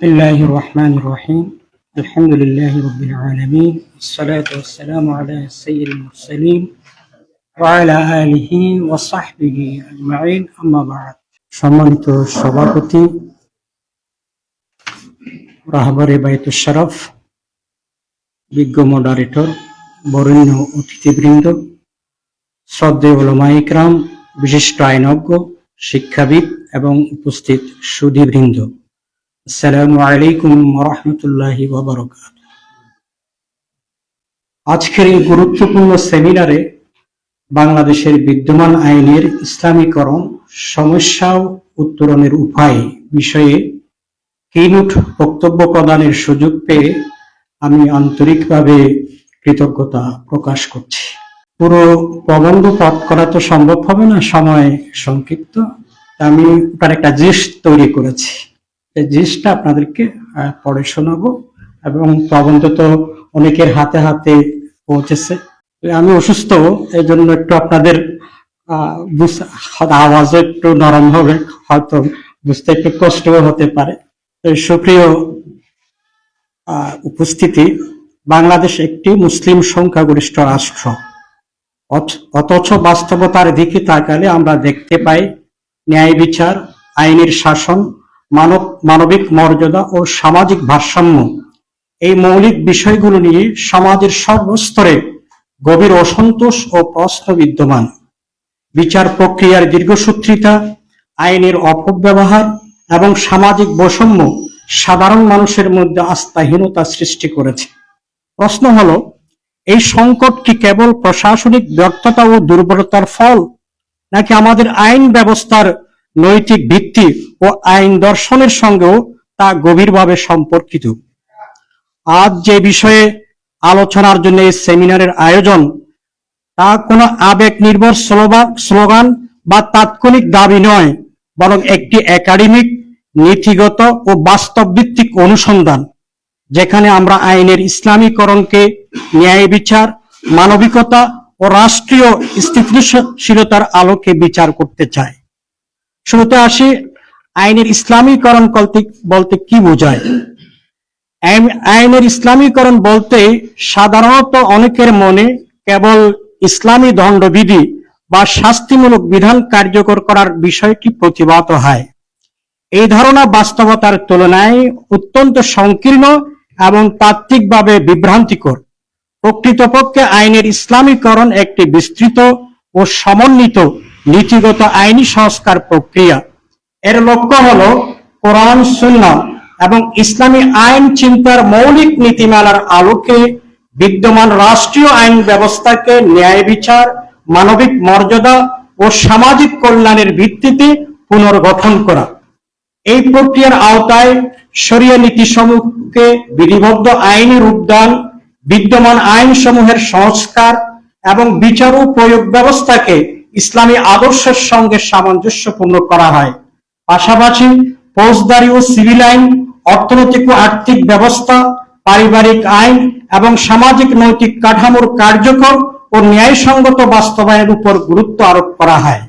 بسم الله الرحمن الرحيم الحمد لله رب العالمين والصلاة والسلام على سيد المرسلين وعلى آله وصحبه أجمعين أما بعد সম্মানিত সভাপতি রাহবরে বাইতুশ শরফ বিজ্ঞ মডারেটর বরেণ্য অতিথিবৃন্দ শ্রদ্ধেয় উলামায়ে ইকরাম বিশিষ্ট আইনজ্ঞ শিক্ষাবিদ এবং উপস্থিত সুধীবৃন্দ আসসালামু আলাইকুম ওয়া রাহমাতুল্লাহি ওয়া বারাকাতুহু। আজকের এই গুরুত্বপূর্ণ সেমিনারে বাংলাদেশের বিদ্যমান আইনের ইসলামীকরণ সমস্যা ও উত্তরণের উপায় বিষয়ে কিনুট বক্তব্য প্রদানের সুযোগ পেয়ে আমি আন্তরিকভাবে কৃতজ্ঞতা প্রকাশ করছি। পুরো প্রবন্ধ পাঠ করা তো সম্ভব হবে না, সময় সংক্ষিপ্ত। আমি তার একটা জিস্ট তৈরি করেছি, এই জিনিসটা আপনাদেরকে পড়ে শোনাবো এবং প্রবন্ধ তো অনেকের হাতে হাতে পৌঁছেছে। আমি অসুস্থ, এই জন্য একটু আপনাদের আওয়াজও একটু নরম হবে, হয়তো বুঝতে একটু কষ্টও হতে পারে। সুপ্রিয় উপস্থিতি, বাংলাদেশ একটি মুসলিম সংখ্যাগরিষ্ঠ রাষ্ট্র, অথচ বাস্তবতার দিকে তাকালে আমরা দেখতে পাই ন্যায় বিচার, আইনের শাসন, মানবিক মর্যাদা ও সামাজিক ভারসাম্য এই মৌলিক বিষয়গুলো নিয়ে সমাজের সর্বস্তরে গভীর অসন্তোষ ও প্রশ্ন বিদ্যমান। বিচার প্রক্রিয়ার দীর্ঘসূত্রিতা, আইনের অপব্যবহার এবং সামাজিক বৈষম্য সাধারণ মানুষের মধ্যে আস্থাহীনতা সৃষ্টি করেছে। প্রশ্ন হলো, এই সংকট কি কেবল প্রশাসনিক ব্যর্থতা ও দুর্বলতার ফল, নাকি আমাদের আইন ব্যবস্থার নৈতিক ভিত্তি ও আইন দর্শনের সঙ্গেও তা গভীরভাবে সম্পর্কিত? আজ যে বিষয়ে আলোচনার জন্য এই সেমিনারের আয়োজন, তা কোনো আবেগ নির্ভর স্লোগান বা তাৎক্ষণিক দাবি নয়, বরং একটি একাডেমিক, নীতিগত ও বাস্তব ভিত্তিক অনুসন্ধান, যেখানে আমরা আইনের ইসলামীকরণকে ন্যায় বিচার, মানবিকতা ও রাষ্ট্রীয় স্থিতিশীলতার আলোকে বিচার করতে চাই। শুরুতে আসি, আইনের ইসলামীকরণ বলতে কি বোঝায়? আইনের ইসলামীকরণ বলতে সাধারণত অনেকের মনে কেবল ইসলামী দণ্ডবিধি বা শাস্তিমূলক বিধান কার্যকর করার বিষয়টি প্রতিভাত হয়। এই ধারণা বাস্তবতার তুলনায় অত্যন্ত সংকীর্ণ এবং তাত্ত্বিকভাবে বিভ্রান্তিকর। প্রকৃতপক্ষে আইনের ইসলামীকরণ একটি বিস্তৃত ও সমন্বিত নীতিগত আইনি সংস্কার প্রক্রিয়া। এর লক্ষ্য হলো কোরআন, সুন্নাহ এবং ইসলামী আইন চিন্তার মৌলিক নীতিমালার আলোকে বিদ্যমান রাষ্ট্রীয় আইন ব্যবস্থাকে ন্যায় বিচার, মানবিক মর্যাদা ও সামাজিক কল্যাণের ভিত্তিতে পুনর্গঠন করা। এই প্রক্রিয়ার আওতায় শরিয়া নীতিসমূহকে বিধিবদ্ধ আইনি রূপদান, বিদ্যমান আইনসমূহের সংস্কার এবং বিচার ও প্রয়োগ ব্যবস্থাকে ইসলামী আদর্শের সঙ্গে সামঞ্জস্যপূর্ণ করা হয়। পাশাপাশি ফৌজদারি ও সিভিল আইন, অর্থনৈতিক ও আর্থিক ব্যবস্থা, পারিবারিক আইন এবং সামাজিক নৈতিক কাঠামোর কার্যকর ও ন্যায়সঙ্গত বাস্তবায়নের উপর গুরুত্ব আরোপ করা হয়।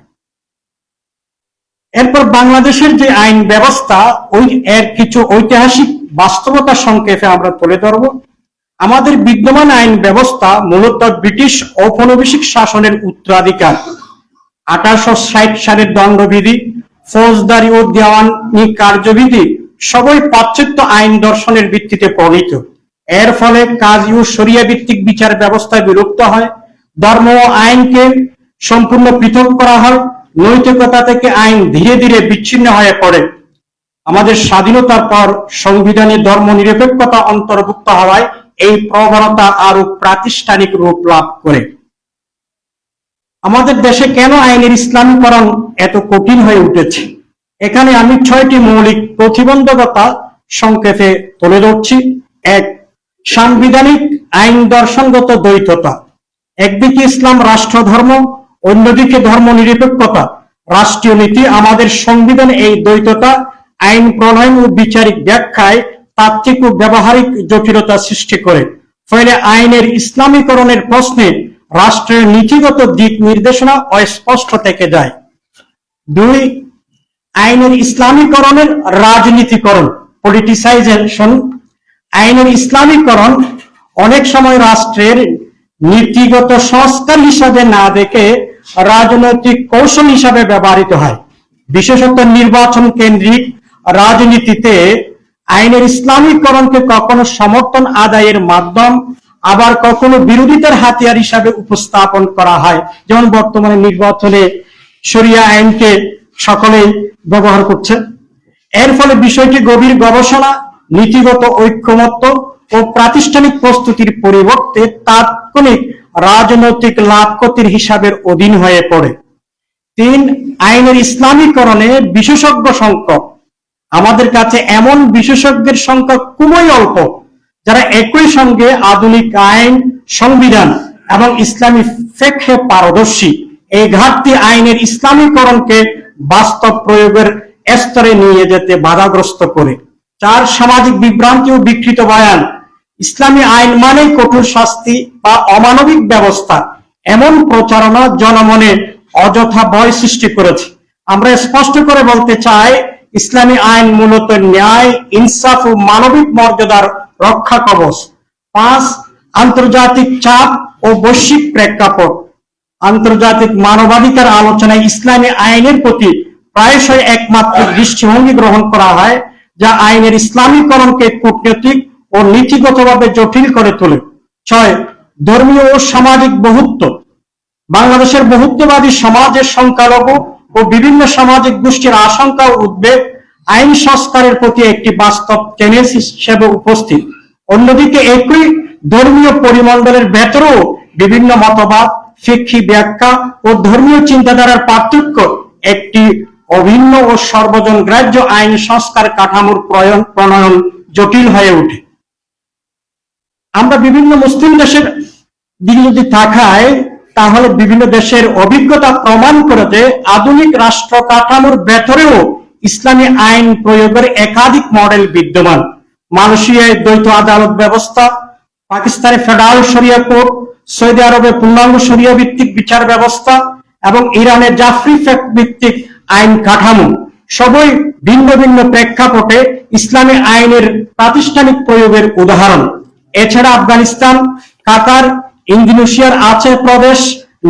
এরপর বাংলাদেশের যে আইন ব্যবস্থা, এর কিছু ঐতিহাসিক বাস্তবতা সংক্ষেপে আমরা তুলে ধরব। আমাদের বিদ্যমান আইন ব্যবস্থা মূলত ব্রিটিশ ঔপনিবেশিক শাসনের উত্তরাধিকার। 1860 সালের দণ্ডবিধি, ফৌজদারি ও দেওয়ানি কার্যবিধি সবই পাশ্চাত্য আইন দর্শনের ভিত্তিতে প্রণীত। এর ফলে কাজী ও শরিয়া ভিত্তিক বিচার ব্যবস্থা বিলুপ্ত হয়, ধর্ম ও আইনকে সম্পূর্ণ পৃথক করা হয়, নৈতিকতা থেকে আইন ধীরে ধীরে বিচ্ছিন্ন হয়ে পড়ে। আমাদের স্বাধীনতার পর সংবিধানে ধর্ম নিরপেক্ষতা অন্তর্ভুক্ত হওয়ায় এই প্রবণতা আরো প্রাতিষ্ঠানিক রূপ লাভ করে। আমাদের দেশে কেন আইনের ইসলামীকরণ এত কঠিন হয়ে উঠেছে? এখানে আমি 6টি মৌলিক প্রতিবন্ধকতা সংক্ষেপে তুলে ধরছি। 1. সাংবিধানিক আইন দর্শনগত দ্বৈততা। একদিকে ইসলাম রাষ্ট্র ধর্ম, অন্যদিকে ধর্ম নিরপেক্ষতা রাষ্ট্রীয় নীতি। আমাদের সংবিধানে এই দ্বৈততা আইন প্রণয়ন ও বিচারিক ব্যাখ্যায় তাত্ত্বিক ও ব্যবহারিক জটিলতা সৃষ্টি করে। ফলে আইনের ইসলামীকরণের প্রশ্নে রাষ্ট্রের নীতিগত দিক নির্দেশনা অস্পষ্ট থেকে যায়। 2. আইনের ইসলামীকরণের রাজনীতিকরণ। পলিটিসাইজেশন, আইনের ইসলামীকরণ অনেক সময় রাষ্ট্রের নীতিগত সংস্কার হিসাবে না দেখে রাজনৈতিক কৌশল হিসাবে ব্যবহৃত হয়। বিশেষত নির্বাচন কেন্দ্রিক রাজনীতিতে আইনের ইসলামীকরণকে কখনো সমর্থন আদায়ের মাধ্যম, আবার কখনো বিরোধিতার হাতিয়ার হিসাবে উপস্থাপন করা হয়। যেমন বর্তমানে নির্বাচনে শরিয়া আইনকে সকলেই ব্যবহার করছে। এর ফলে বিষয়টি গভীর গবেষণা, নীতিগত ঐক্যমত্য ও প্রাতিষ্ঠানিক প্রস্তুতির পরিবর্তে তাৎক্ষণিক রাজনৈতিক লাভ ক্ষতির হিসাবের অধীন হয়ে পড়ে। 3, আইনের ইসলামীকরণে বিশেষজ্ঞ সংকট। আমাদের কাছে এমন বিশেষজ্ঞের সংখ্যা খুবই অল্প যারা একই সঙ্গে আধুনিক আইন, সংবিধান এবং ইসলামী ফিকহে পারদর্শী। এই ঘাটতি আইনের ইসলামীকরণকে বাস্তব প্রয়োগের স্তরে নিয়ে যেতে বাধাগ্রস্ত করে। 4, সামাজিক বিভ্রান্তি ও বিকৃত বয়ান। ইসলামী আইন মানে কঠোর শাস্তি বা অমানবিক ব্যবস্থা, এমন প্রচারণা জনমনে অযথা ভয় সৃষ্টি করেছে। আমরা স্পষ্ট করে বলতে চাই, ইসলামী আইন মূলত ন্যায়, ইনসাফ ও মানবিক মর্যাদার রক্ষা কবচ। 5, আন্তর্জাতিক চাপ ও বৈশ্বিক প্রেক্ষাপট। আন্তর্জাতিক মানবাধিকার আলোচনায় ইসলামী আইনের প্রতি প্রায়শই একমাত্র দৃষ্টিভঙ্গি গ্রহণ করা হয়, যা আইনের ইসলামীকরণকে কূটনৈতিক ও নীতিগতভাবে জটিল করে তোলে। 6, ধর্মীয় ও সামাজিক বহুত্ব। বাংলাদেশের বহুত্ববাদী সমাজের সংখ্যালঘু ও বিভিন্ন সামাজিক গোষ্ঠীর আশঙ্কা ও উদ্বেগ আইন সংস্কারের প্রতি একটি বাস্তব চ্যালেঞ্জ হিসেবে উপস্থিত। অন্যদিকে একই ধর্মীয় পরিমণ্ডলের ভেতরেও বিভিন্ন মতবাদ, ফিকহি ব্যাখ্যা ও ধর্মীয় চিন্তাধারার পার্থক্য একটি অভিন্ন ও সর্বজন গ্রাহ্য আইন সংস্কার কাঠামোর প্রণয়ন জটিল হয়ে ওঠে। আমরা বিভিন্ন মুসলিম দেশের দিকে যদি তাকাই, তাহলে বিভিন্ন দেশের অভিজ্ঞতা প্রমাণ করে যে আধুনিক রাষ্ট্র কাঠামোর ভেতরেও ইসলামী আইন প্রয়োগের একাধিক মডেল বিদ্যমান। মালয়েশিয়ায় দ্বৈত আদালত ব্যবস্থা, পাকিস্তানে ফেডারেল শরিয়া কোর্ট, সৌদি আরবে পূর্ণাঙ্গ শরিয়া ভিত্তিক বিচার ব্যবস্থা এবং ইরানের জাফরি ফ্যাক্ট ভিত্তিক আইন কাঠামো সবই ভিন্ন ভিন্ন প্রেক্ষাপটে ইসলামী আইনের প্রাতিষ্ঠানিক প্রয়োগের উদাহরণ। এছাড়া আফগানিস্তান, কাতার, ইন্দোনেশিয়ার আচে প্রদেশ,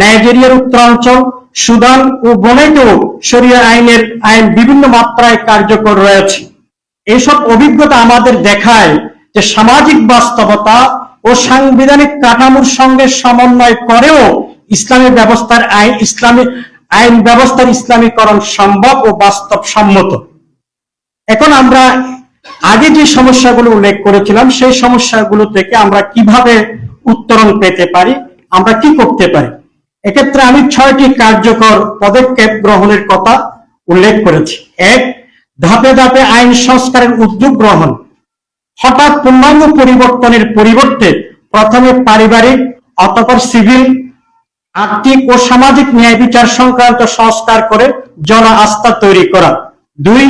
নাইজেরিয়ার উত্তরাঞ্চল, সুদান ও ব্রুনাইতেও শরিয়া আইন বিভিন্ন মাত্রায় কার্যকর রয়েছে। এসব অভিজ্ঞতা আমাদের দেখায় যে সামাজিক বাস্তবতা ও সাংবিধানিক কাঠামোর সঙ্গে সমন্বয় করেও ইসলামী আইন ব্যবস্থার ইসলামীকরণ সম্ভব ও বাস্তবসম্মত। এখন আমরা আগে যে সমস্যাগুলো উল্লেখ করেছিলাম, সেই সমস্যাগুলো থেকে আমরা কিভাবে উত্তরণ পেতে পারি, আমরা কি করতে পারি। এক্ষেত্রে আমি 6টি কার্যকর পদক্ষেপ গ্রহণের কথা উল্লেখ করেছি। 1, ধাপে ধাপে আইন সংস্কারের উদ্যোগ গ্রহণ। হঠাৎ পূর্ণাঙ্গ পরিবর্তনের পরিবর্তে প্রথমে পারিবারিক, অতঃপর সিভিল, আর্থিক ও সামাজিক ন্যায় বিচার সংক্রান্ত সংস্কার করে জন আস্থা তৈরি করা। 2,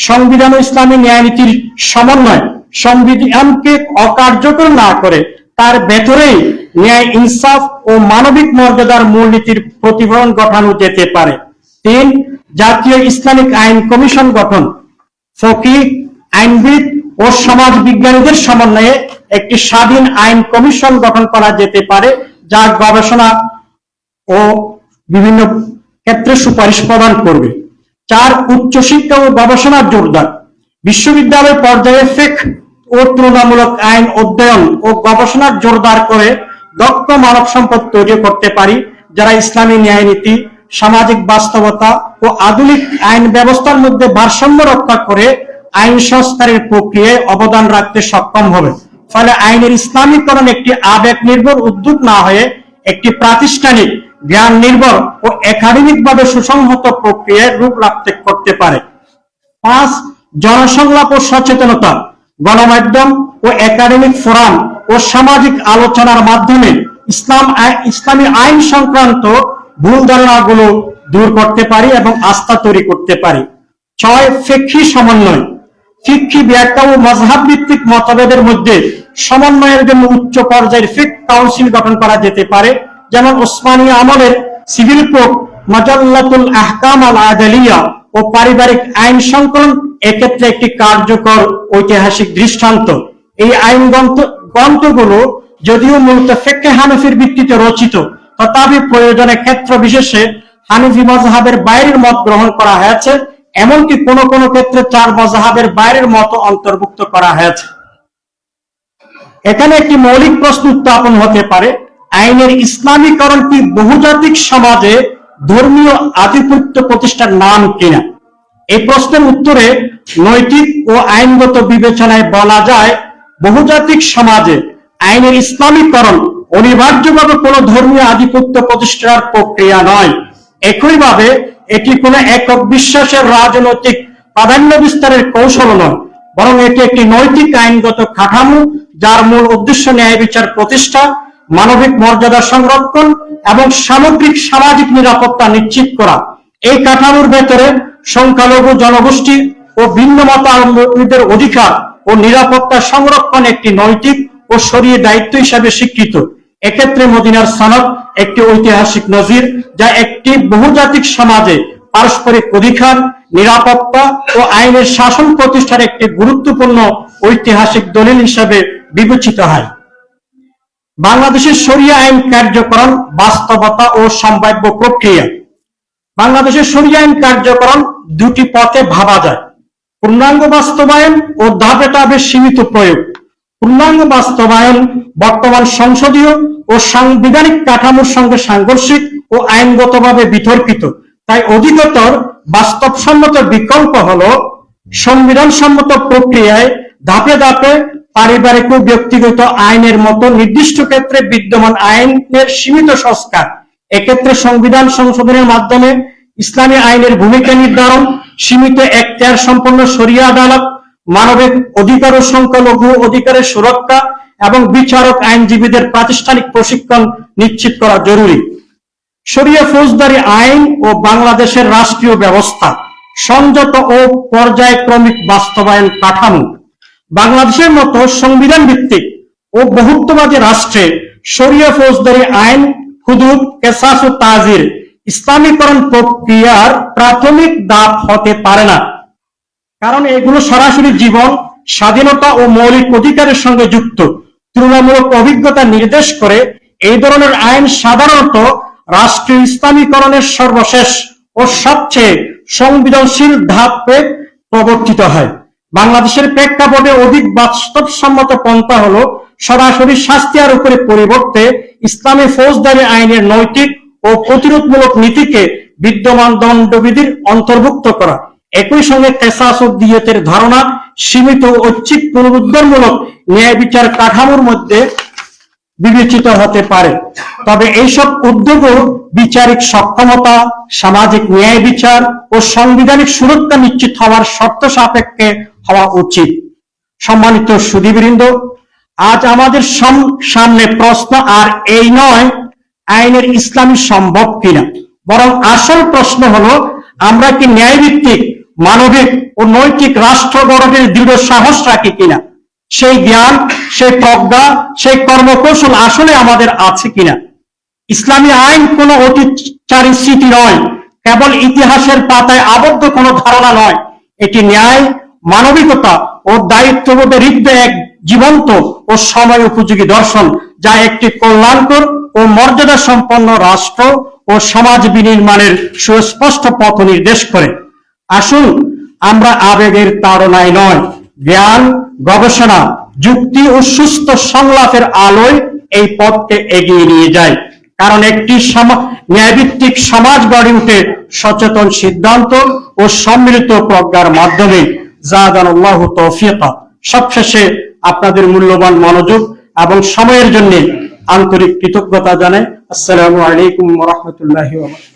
সংবিধান ও ইসলামী ন্যায়নীতির সমন্বয়। সংবিধানকে অকার্যকর না করে তার ভেতরেই ন্যায়, ইনসাফ ও মানবিক মর্যাদার মূলনীতির প্রতিফলন ঘটানো যেতে পারে। 3, জাতীয় ইসলামিক আইন কমিশন গঠন। ফকিহ, আইনবিদ ও সমাজ বিজ্ঞানীদের সমন্বয়ে একটি স্বাধীন আইন কমিশন গঠন করা যেতে পারে, যা গবেষণা ও বিভিন্ন ক্ষেত্রে সুপারিশ প্রদান করবে। 4, উচ্চশিক্ষা ও গবেষণার জোরদার। বিশ্ববিদ্যালয় পর্যায়ে ফিকহ ও তুলনামূলক আইন অধ্যয়ন ও গবেষণার জোরদার করে দক্ষ মানব সম্পদ তৈরি করতে পারি, যারা ইসলামী ন্যায়নীতি, সামাজিক বাস্তবতা ও আধুনিক আইন ব্যবস্থার মধ্যে ভারসাম্য রক্ষা করে আইন সংস্কারের প্রক্রিয়ায় অবদান রাখতে সক্ষম হবে। ফলে আইনের ইসলামীকরণ একটি আবেগ নির্ভর উদ্যোগ না হয়ে একটি প্রাতিষ্ঠানিক, জ্ঞান নির্ভর ও একাডেমিকভাবে সুসংহত প্রক্রিয়ায় রূপ লাভ করতে পারে। 5, জনসংলাপ ও সচেতনতা। গণমাধ্যম ও একাডেমিক ফোরাম ও সামাজিক আলোচনার মাধ্যমে ইসলামী আইন সংক্রান্ত ভুল ধারণাগুলো দূর করতে পারি এবং আস্থা তৈরি করতে পারি। 6, ফিকহি সমন্বয়। ফিকহি ব্যাখ্যা ও মাযহাব ভিত্তিক মতভেদের মধ্যে সমন্বয়ের জন্য উচ্চ পর্যায়ের ফিকহ কাউন্সিল গঠন করা যেতে পারে, যেমন ওসমানী আমলের সিভিল কোড, মাজাল্লাতুল আহকাম আল আদালিয়া ও ও পারিবারিক আইন সংকলন এক্ষেত্রে একটি কার্যকর ঐতিহাসিক দৃষ্টান্ত। এই আইন গ্রন্থগুলো যদিও মূলত ফিকহে হানাফির ভিত্তিতে রচিত, তথাপি প্রয়োজনে ক্ষেত্র বিশেষে হানাফি মাযহাবের বাইরের মত গ্রহণ করা হয়েছে, এমনকি কোন কোন ক্ষেত্রে 4 মাযহাবের বাইরের মত অন্তর্ভুক্ত করা হয়েছে। এখানে একটি মৌলিক প্রশ্ন উত্থাপন হতে পারে, আইনের ইসলামীকরণ কি বহুজাতিক সমাজে ধর্মীয় আধিপত্য প্রতিষ্ঠার নাম কিনা? এই প্রশ্নের উত্তরে নৈতিক ও আইনগত বিবেচনায় বলা যায়, বহুজাতিক সমাজে আইনের ইসলামীকরণ অনিবার্যভাবে কোনো ধর্মীয় আধিপত্য প্রতিষ্ঠার প্রক্রিয়া নয়। একইভাবে এটি কোনো একক বিশ্বাসের রাজনৈতিক প্রাধান্য বিস্তারের কৌশল নয়, বরং এটি একটি নৈতিক আইনগত কাঠামো, যার মূল উদ্দেশ্য ন্যায় বিচার প্রতিষ্ঠা, মানবিক মর্যাদা সংরক্ষণ এবং সামগ্রিক সামাজিক নিরাপত্তা নিশ্চিত করা। এই কাঠামোর ভেতরে সংখ্যালঘু জনগোষ্ঠী ও ভিন্ন মতাবলম্বীদের অধিকার ও নিরাপত্তা সংরক্ষণ একটি নৈতিক ও শরীয়ী দায়িত্ব হিসাবে স্বীকৃত। এক্ষেত্রে মদিনার সনদ একটি ঐতিহাসিক নজির, যা একটি বহুজাতিক সমাজে পারস্পরিক অধিকার, নিরাপত্তা ও আইনের শাসন প্রতিষ্ঠার একটি গুরুত্বপূর্ণ ঐতিহাসিক দলিল হিসাবে বিবেচিত হয়। বাংলাদেশের শরিয়া আইন কার্যকরণ, বাস্তবতা ও সম্ভাব্য প্রক্রিয়া। বাংলাদেশের শরিয়া আইন কার্যকরণ দুটি পথে ভাবা যায়: পূর্ণাঙ্গ বাস্তবায়ন ও ধাপে ধাপে সীমিত প্রয়োগ। পূর্ণাঙ্গ বাস্তবায়ন বর্তমান সংসদীয় ও সাংবিধানিক কাঠামোর সঙ্গে সাংঘর্ষিক ও আইনগতভাবে বিতর্কিত, তাই অধিকতর বাস্তবসম্মত বিকল্প হলো সংবিধানসম্মত প্রক্রিয়ায় ধাপে ধাপে পারিবারিক ও ব্যক্তিগত আইনের মতো নির্দিষ্ট ক্ষেত্রে বিদ্যমান আইনের সীমিত সংস্কার। এক্ষেত্রে সংবিধান সংশোধনের মাধ্যমে ইসলামী আইনের ভূমিকা নির্ধারণ, সীমিত এখতিয়ার সম্পন্ন শরিয়া আদালত, মানবিক অধিকার ও সংখ্যালঘু অধিকারের সুরক্ষা এবং বিচারক আইনজীবীদের প্রাতিষ্ঠানিক প্রশিক্ষণ নিশ্চিত করা জরুরি। শরিয়া ফৌজদারি আইন ও বাংলাদেশের রাষ্ট্রীয় ব্যবস্থা, সংযত ও পর্যায়ক্রমিক বাস্তবায়ন কাঠামো। বাংলাদেশের মতো সংবিধান ভিত্তিক ও বহুত্ববাদী রাষ্ট্রে শরিয়া ফৌজদারি আইন, হুদুদ, কেসাস ও তাজির ইসলামীকরণ প্রক্রিয়ার প্রাথমিক ধাপ হতে পারে না, কারণ এগুলো সরাসরি জীবন, স্বাধীনতা ও মৌলিক অধিকারের সঙ্গে যুক্ত। তুলনামূলক অভিজ্ঞতা নির্দেশ করে এই ধরনের আইন সাধারণত রাষ্ট্রীয় ইসলামীকরণের সর্বশেষ ও সবচেয়ে সংবেদনশীল ধাপে প্রবর্তিত হয়। বাংলাদেশের প্রেক্ষাপটে অধিক বাস্তবসম্মত পন্থা হলো সরাসরি শাস্তি আরোপের পরিবর্তে ইসলামী ফৌজদারি আইনের নৈতিক ও প্রতিরোধমূলক নীতিকে বিদ্যমান দণ্ডবিধির অন্তর্ভুক্ত করা। একই সঙ্গে কেসাস ও দিয়তের ধারণা সীমিত ঐচ্ছিক পুনরুদ্ধারমূলক ন্যায় বিচার কাঠামোর মধ্যে বিবেচিত হতে পারে। তবে এইসব উদ্যোগও বিচারিক সক্ষমতা, সামাজিক ন্যায় বিচার ও সাংবিধানিক সুরক্ষা নিশ্চিত হওয়ার শর্ত সাপেক্ষে হওয়া উচিত। সম্মানিত সুধীবৃন্দ, আজ আমাদের সামনে প্রশ্ন আর এই নয় আইনের ইসলামী সম্ভব কিনা, বরং আসল প্রশ্ন হলো আমরা কি ন্যায়ভিত্তিক, মানবিক ও নৈতিক রাষ্ট্র গঠনের দৃঢ় সাহস রাখি কিনা। সেই জ্ঞান, সেই প্রজ্ঞা, সেই কর্মকৌশল আসলে আমাদের আছে কিনা। ইসলামী আইন কোনো অতীতচারী স্মৃতি নয়, কেবল ইতিহাসের পাতায় আবদ্ধ কোনো ধারণা নয়। এটি ন্যায়, মানবিকতা ও দায়িত্ববোধের হৃদয়ে এক জীবন্ত ও সময় উপযোগী দর্শন, যা একটি কল্যাণকর ও মর্যাদা সম্পন্ন রাষ্ট্র ও সমাজ বিনির্মাণের সুস্পষ্ট পথ নির্দেশ করে। আসুন আমরা আবেগের তাড়নায় নয়, জ্ঞান, গবেষণা, যুক্তি ও সুস্থ সংলাপের আলোয় এই পথকে এগিয়ে নিয়ে যাই। কারণ একটি ন্যায়ভিত্তিক সমাজ গড়ে উঠে সচেতন সিদ্ধান্ত ও সম্মিলিত প্রজ্ঞার মাধ্যমে। জাযাকাল্লাহু তৌফিকা। সবশেষে আপনাদের মূল্যবান মনোযোগ এবং সময়ের জন্য আন্তরিক কৃতজ্ঞতা জানাই। আসসালামু আলাইকুম ওয়া রাহমাতুল্লাহি ওয়া বারাকাতুহু।